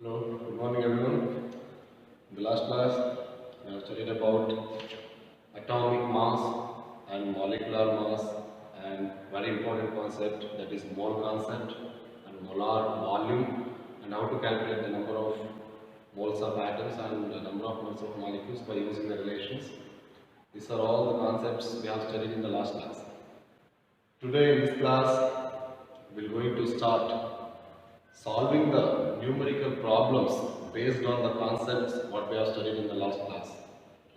Hello, good morning everyone. In the last class, we have studied about atomic mass and molecular mass and very important concept, that is mole concept and molar volume, and how to calculate the number of moles of atoms and the number of moles of molecules by using the relations. These are all the concepts we have studied in the last class. Today in this class, we are going to start solving the numerical problems based on the concepts what we have studied in the last class.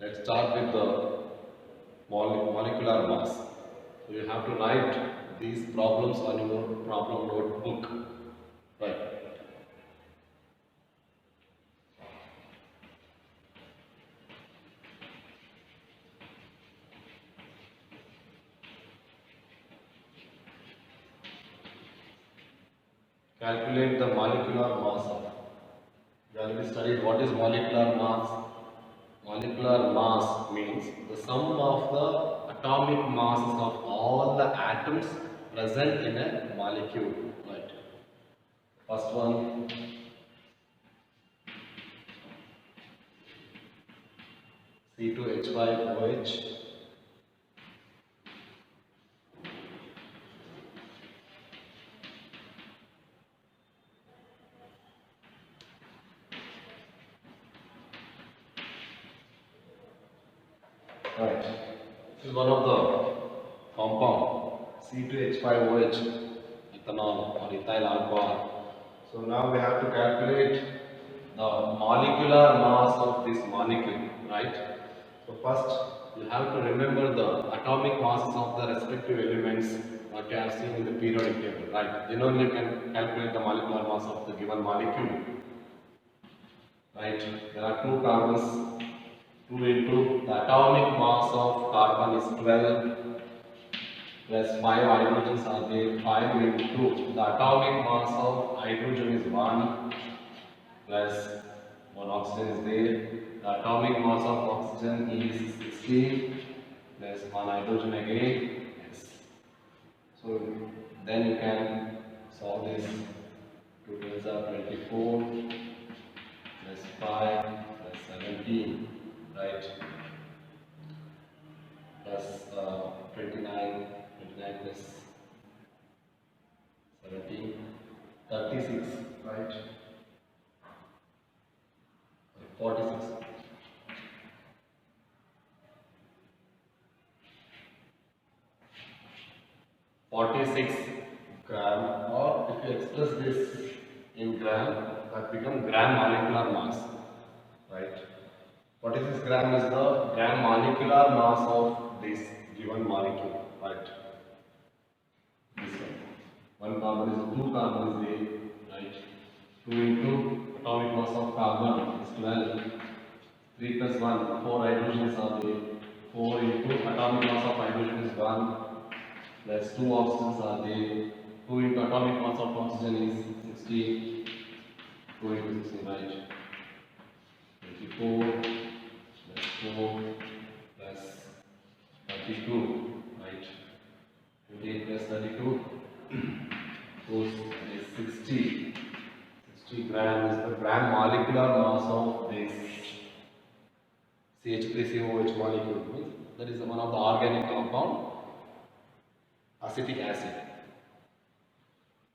Let's start with the molecular mass. So you have to write these problems on your problem notebook. Right. Calculate the molecular mass of. We already studied what is molecular mass. Molecular mass means the sum of the atomic masses of all the atoms present in a molecule. Right. First one, C2H5OH. Right. This is one of the compound C2H5OH, ethanol or ethyl alcohol. So now we have to calculate the molecular mass of this molecule, right? So first you have to remember the atomic masses of the respective elements what you have seen in the periodic table, right? Then only you can calculate the molecular mass of the given molecule. Right? There are two carbons. 2 into the atomic mass of carbon is 12 plus 5 hydrogens are there. 5 into the atomic mass of hydrogen is 1 plus 1 oxygen is there. The atomic mass of oxygen is 16 plus 1 hydrogen again. Yes. So then you can solve this. 2 twos are 24 plus 5 plus 17. Right, plus 29 plus 17, 36, right, 46. Gram, or if you express this in gram, that becomes gram molecular mass, right? 46 gram is the gram molecular mass of this given molecule, right? This one carbon is 2 carbon is there, right? 2 into atomic mass of carbon is 12. 3 plus 1, 4 hydrogens are there. 4 into atomic mass of hydrogen is 1 plus 2 oxygens are there. 2 into atomic mass of oxygen is 16. 2 into 16, right? 24 plus 4 plus 32, right? 28 plus 32 goes is 60. 60 gram is the gram molecular mass of this CH3COOH molecule. That is one of the organic compound, acetic acid.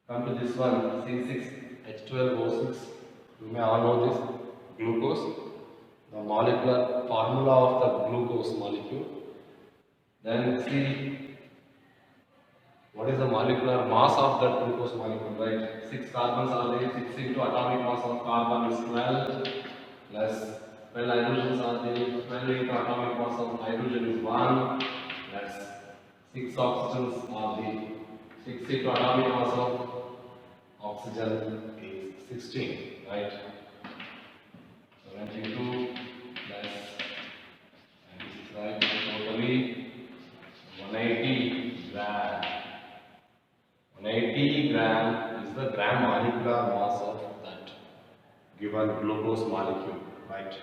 Come to this one, C6H12O6. You may all know this, glucose. The molecular formula of the glucose molecule. Then see what is the molecular mass of that glucose molecule, right? 6 carbons are there. 6 into atomic mass of carbon is 12 plus 12 hydrogens are there. 12 into atomic mass of hydrogen is 1 plus 6 oxygens are there. 6 into atomic mass of oxygen is 16, right? 72 plus, and this is right, totally 180 gram. 180 gram is the gram molecular mass of that given glucose molecule, right?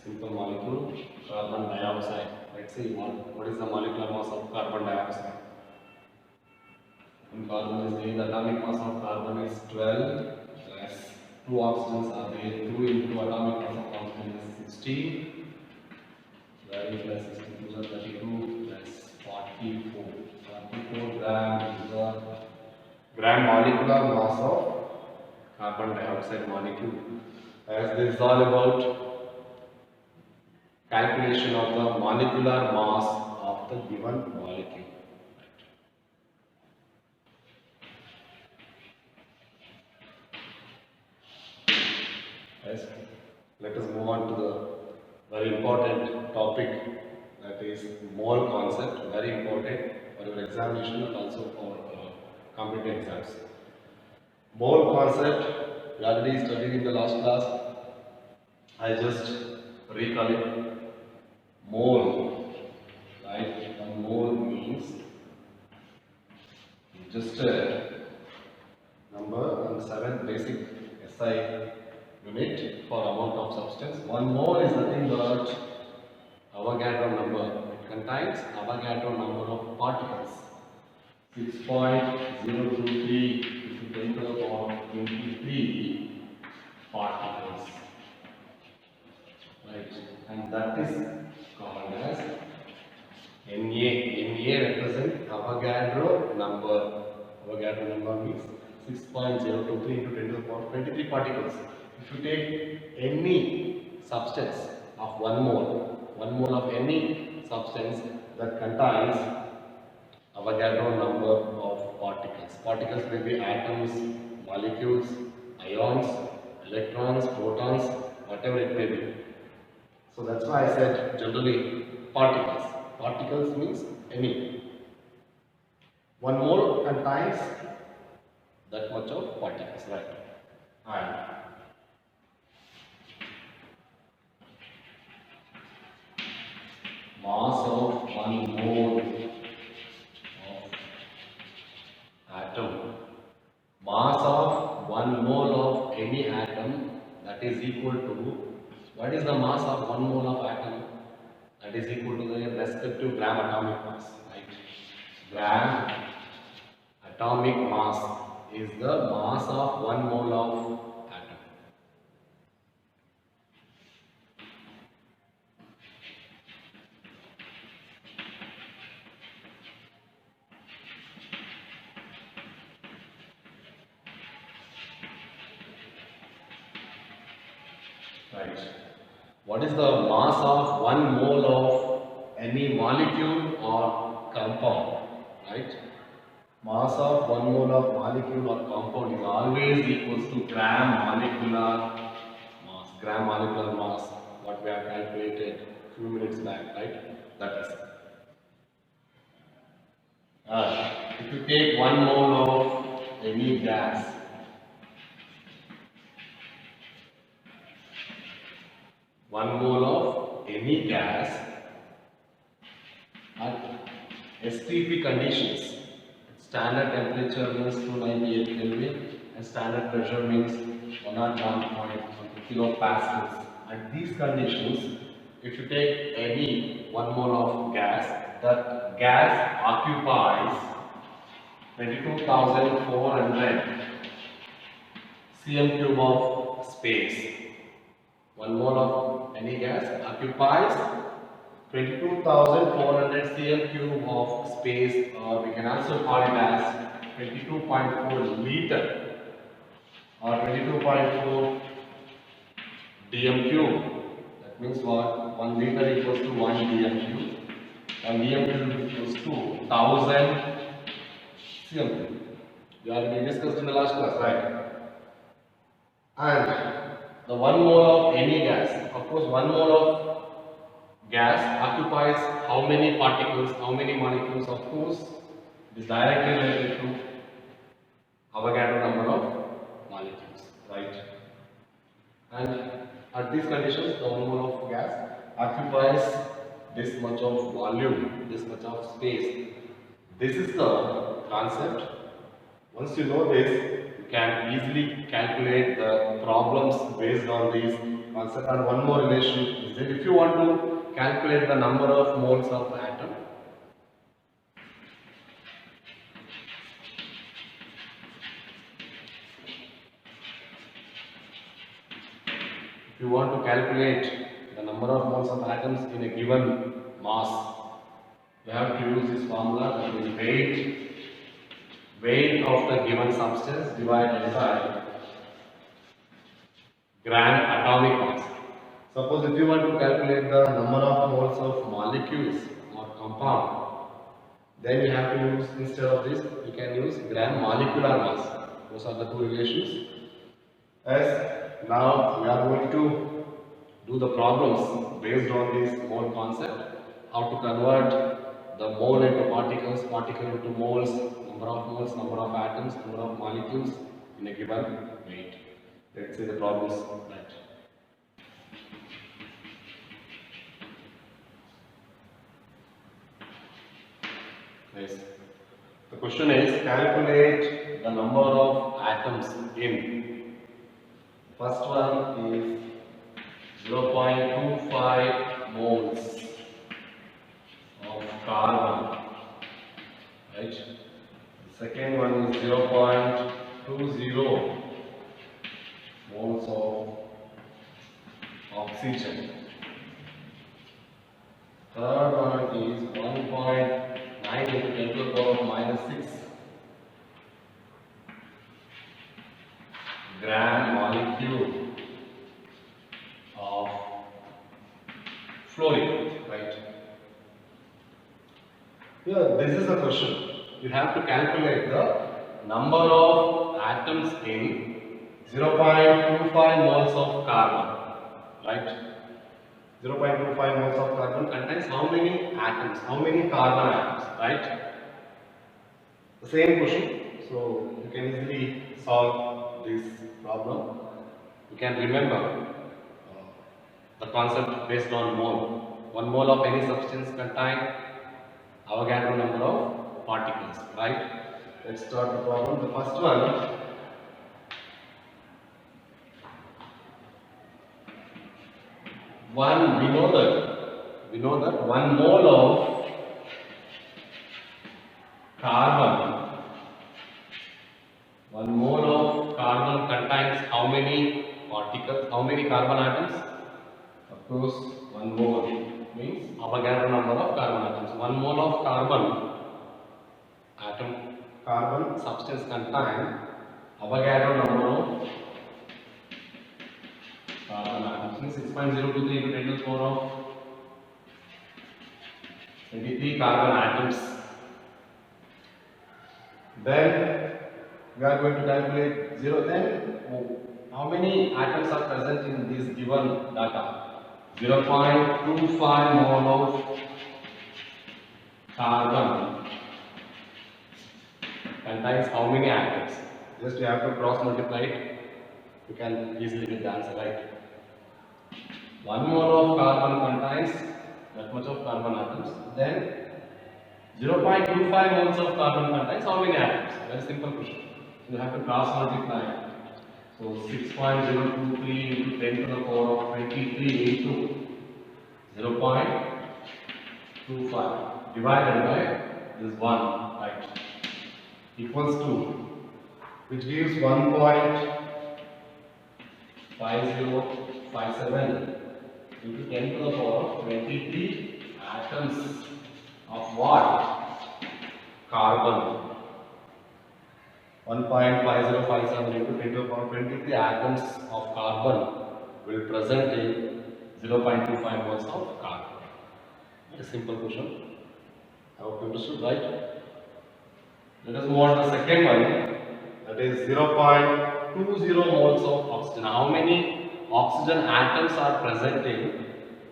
Simple molecule, carbon dioxide. Let's see what is the molecular mass of carbon dioxide. carbon is there. The atomic mass of carbon is 12 plus 2 oxygens are there. 2 into atomic mass of oxygen is 16. 12 plus 62 is 32 plus 44. 44 gram is the gram molecular mass of carbon dioxide molecule. As this is all about calculation of the molecular mass of the given molecule. Yes. Let us move on to the very important topic, that is mole concept. Very important for your examination and also for competitive exams. Mole concept we already studied in the last class. I just recall it. Mole, right? A mole means just a number and 7 basic SI unit for amount of substance. 1 mole is nothing but Avogadro number. It contains Avogadro number of particles. 6.023 is the 10 to the power 23 particles. Right, and that is called as Na. Na represents Avogadro number. Avogadro number means 6.023 into 10 to the power 23 particles. If you take any substance of 1 mole of any substance that contains Avogadro number of particles. Particles may be atoms, molecules, ions, electrons, protons, whatever it may be. So that's why I said generally particles. Particles means any. 1 mole contains that much of particles, right? And mass of 1 mole of atom. Mass of 1 mole of any atom, that is equal to, what is the mass of 1 mole of atom? That is equal to the respective gram atomic mass, right? Gram atomic mass is the mass of 1 mole of atom. Right. What is the mass of 1 mole of any molecule or compound? Right? Mass of 1 mole of molecule or compound is always equals to gram molecular mass. Gram molecular mass, what we have calculated a few minutes back, right? That is. If you take 1 mole of any gas, at STP conditions, standard temperature means 298 Kelvin and standard pressure means 101.1 kilopascals. At these conditions, if you take any 1 mole of gas, that gas occupies 22,400 cm cube of space. 1 mole of any gas occupies 22,400 cm cube of space, or we can also call it as 22.4 liter or 22.4 dm cube. That means what? 1 liter equals to 1 dm cube. 1 dm cube equals to 1000 cm cube. We already discussed in the last class, right? And the 1 mole of any gas, of course 1 mole of gas occupies how many particles, how many molecules? Of course, it is directly related to Avogadro number of molecules, right? And at these conditions, the 1 mole of gas occupies this much of volume, this much of space. This is the concept. Once you know this, you can easily calculate the problems based on these concepts. And one more relation is that if you want to calculate the number of moles of atom, if you want to calculate the number of moles of atoms in a given mass, you have to use this formula, that is weight of the given substance divided by gram atomic mass. Suppose if you want to calculate the number of moles of molecules or compound, then you have to use, instead of this, you can use gram molecular mass. Those are the two relations. As now we are going to do the problems based on this mole concept, how to convert the mole into particles, particle into moles, number of atoms, number of molecules in a given weight. Let's see the problems that. Yes. The question is, calculate the number of atoms in. First one is 0.25 moles of carbon, right? The second one is 0.20 moles of oxygen. Third one is 1.9 into 10 to the power minus 6 gram molecule of fluorine, right? Here, this is a question. You have to calculate the number of atoms in 0.25 moles of carbon, right? 0.25 moles of carbon contains how many atoms, how many carbon atoms, right? The same question, so you can easily solve this problem. You can remember the concept based on mole. One mole of any substance contains Avogadro number of particles, right? Let's start the problem. The first one. We know that 1 mole of carbon, 1 mole of carbon contains how many particles, how many carbon atoms? Of course, 1 mole means Avogadro number of carbon atoms. 1 mole of carbon substance contains Avogadro number of carbon atoms. 6.023 into 10 to the power of 23 carbon atoms. Then we are going to calculate 0. Then how many atoms are present in this given data? 0.25 mole of carbon contains how many atoms? Just you have to cross multiply it. You can easily get the answer, right? 1 mole of carbon contains that much of carbon atoms. Then 0.25 moles of carbon contains how many atoms? Very simple question. So you have to cross multiply. So 6.023 into 10 to the power of 23 into 0.25 divided by this 1, right? Equals to, which gives 1.5057 into 10 to the power of 23 atoms of what? Carbon. 1.5057 into 10 to the power 23 atoms of carbon will present in 0.25 moles of carbon. A simple question. I hope you understood, right? Let us move on to the second one. That is 0.20 moles of oxygen. How many oxygen atoms are present in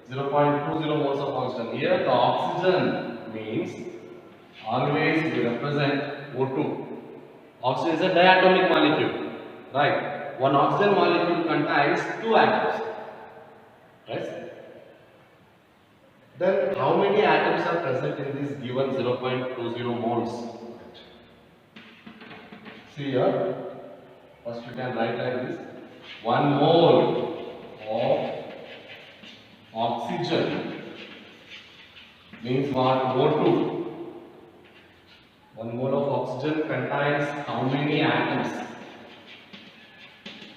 0.20 moles of oxygen? Here the oxygen means always we represent O2. Oxygen is a diatomic molecule, right? One oxygen molecule contains 2 atoms, right? Then how many atoms are present in this given 0.20 moles? See here, first you can write like this. 1 mole of oxygen means what? O2. 1 mole of oxygen contains how many atoms?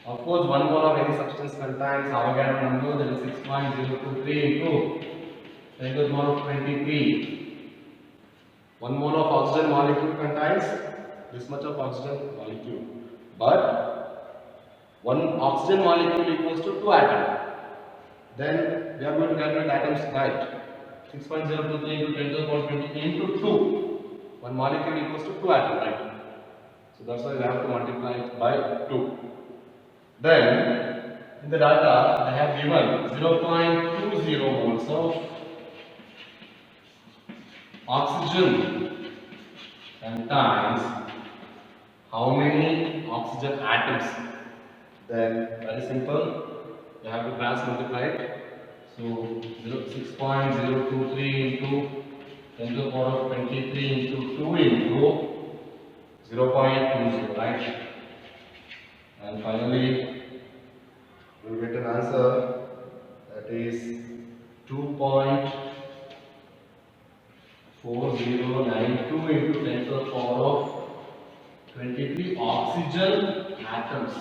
Of course, 1 mole of any substance contains Avogadro number, that is 6.023 into 10 to the power of 23. 1 mole of oxygen molecule contains this much of oxygen molecule, but 1 oxygen molecule equals to 2 atoms. Then we are going to calculate atoms, right? 6.023 into 10 to the power 20 into 2. 1 molecule equals to 2 atoms, right? So that's why we have to multiply it by 2. Then in the data they have given 0.20 moles of oxygen contains how many oxygen atoms? Then very simple, you have to cross multiply it. So 6.023 into 10 to the power of 23 into 2 into 0.20, right? And finally we will get an answer, that is 2.4092 into 10 to the power of 23 oxygen atoms.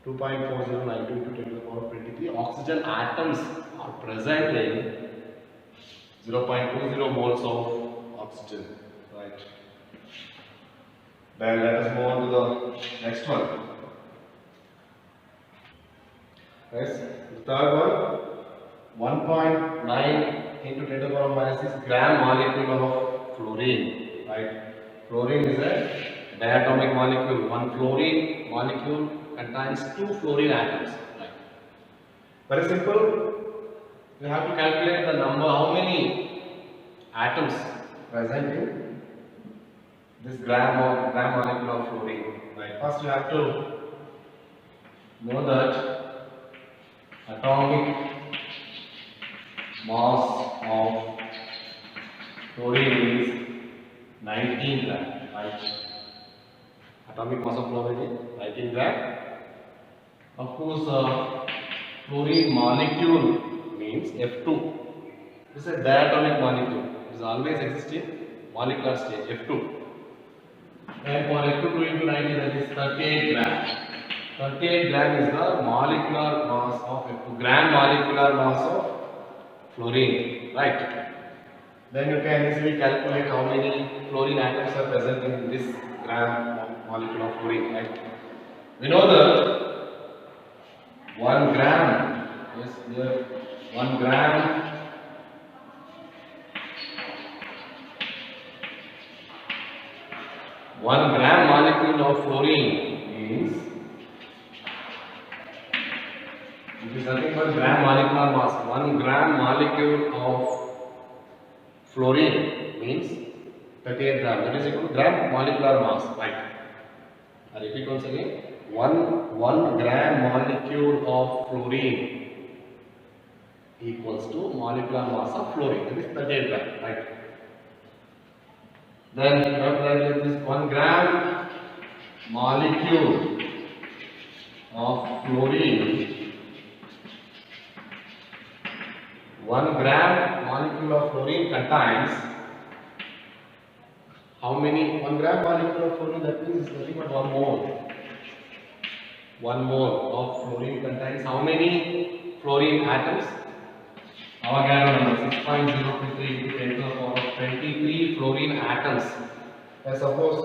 2.4092 into 10 to the power of 23 oxygen atoms are present in 0.20 moles of oxygen, right? Then let us move on to the next one. Yes, the third one, 1.9 into 10 to the power of minus 6 gram molecule of fluorine, right? Fluorine is a diatomic molecule. One fluorine molecule contains 2 fluorine atoms, right? Very simple. We have to calculate the number, how many atoms present in this gram molecule of fluorine. Right. First you have to know that atomic mass of fluorine is 19 gram. Right. Atomic mass of fluorine is 19 gram. Of course, fluorine molecule means F2. This is a diatomic molecule. It is always existing molecular stage F2. And for F2 into 90, that is 38 gram. 38 gram is the molecular mass of F2. Gram molecular mass of fluorine, right? Then you can easily calculate how many fluorine atoms are present in this gram molecule of fluorine, right? We know that 1 gram, yes, here 1 gram molecule of fluorine means it is nothing but gram molecular mass. 1 gram molecule of fluorine means 38 gram. That is equal to gram molecular mass, right? I repeat once again. 1 gram molecule of fluorine equals to molecular mass of fluorine. That is 38 gram, right? Then you have to calculate this 1 gram molecule of fluorine. 1 gram molecule of fluorine contains how many? 1 gram molecule of fluorine, that means nothing but 1 mole. 1 mole of fluorine contains how many fluorine atoms? Avogadro number 6.023 into 10 to the power of 23 fluorine atoms. And suppose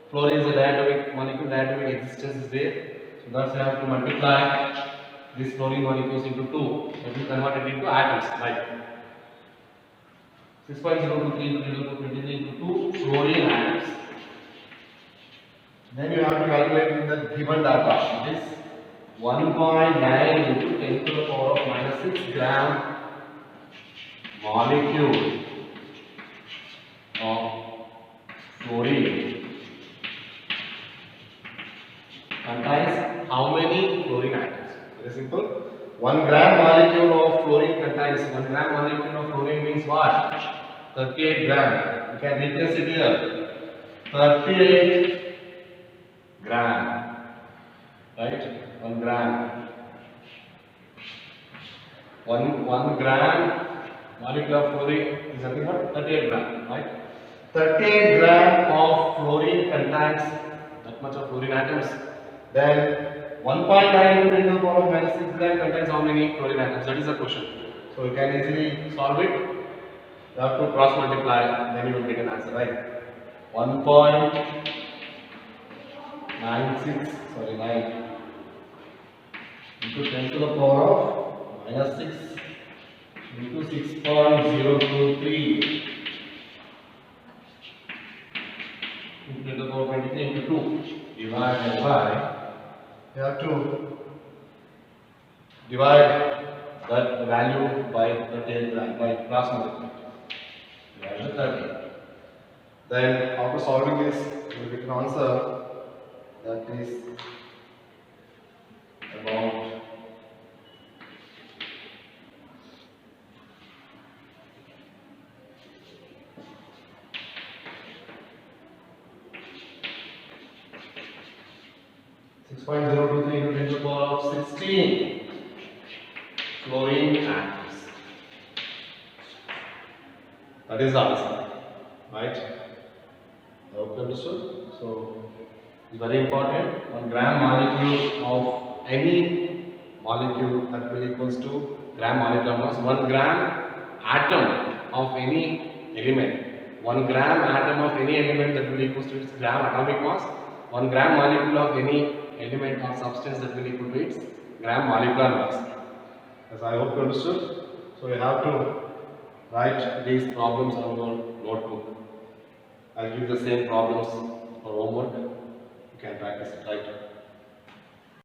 fluorine is a diatomic molecule, diatomic existence is there. So that's why I have to multiply this fluorine molecules into 2. That will convert it into atoms, right? 6.023 into 23 into 2 fluorine atoms. Then you have to calculate in the given data. This 1.9 into 10 to the power of minus 6 gram molecule of fluorine contains how many fluorine atoms? Very simple. 1 gram molecule of fluorine contains 1 gram molecule of fluorine means what? 38 gram. You can replace it here. 38 gram. Right? 1 gram. 1 gram molecule of fluorine is nothing but 38 gram, right? 38 gram of fluorine contains that much of fluorine atoms. Then 1.9 into 10 to the power of minus 6 gram contains how many fluorine atoms? That is the question. So you can easily solve it. You have to cross multiply, then you will get an answer, right? 1.96, sorry, 9 into 10 to the power of minus 6 into 6.023 into 10 to the power 23 into 2 divided by, you have to divide that value by the tail by cross multiply. Divide by 30. Then after solving this, you will get an answer that is about 6.023 into 10 to the power of 16 fluorine atoms. That is the answer, right? I hope you understood. So, it's very important. 1 gram molecule of any molecule that will equals to gram molecular mass. 1 gram atom of any element. 1 gram atom of any element that will equals to its gram atomic mass. 1 gram molecule of any element or substance that will equal to its gram molecular mass. As I hope you understood. So you have to write these problems on your notebook. I'll give the same problems for homework. You can practice it, right?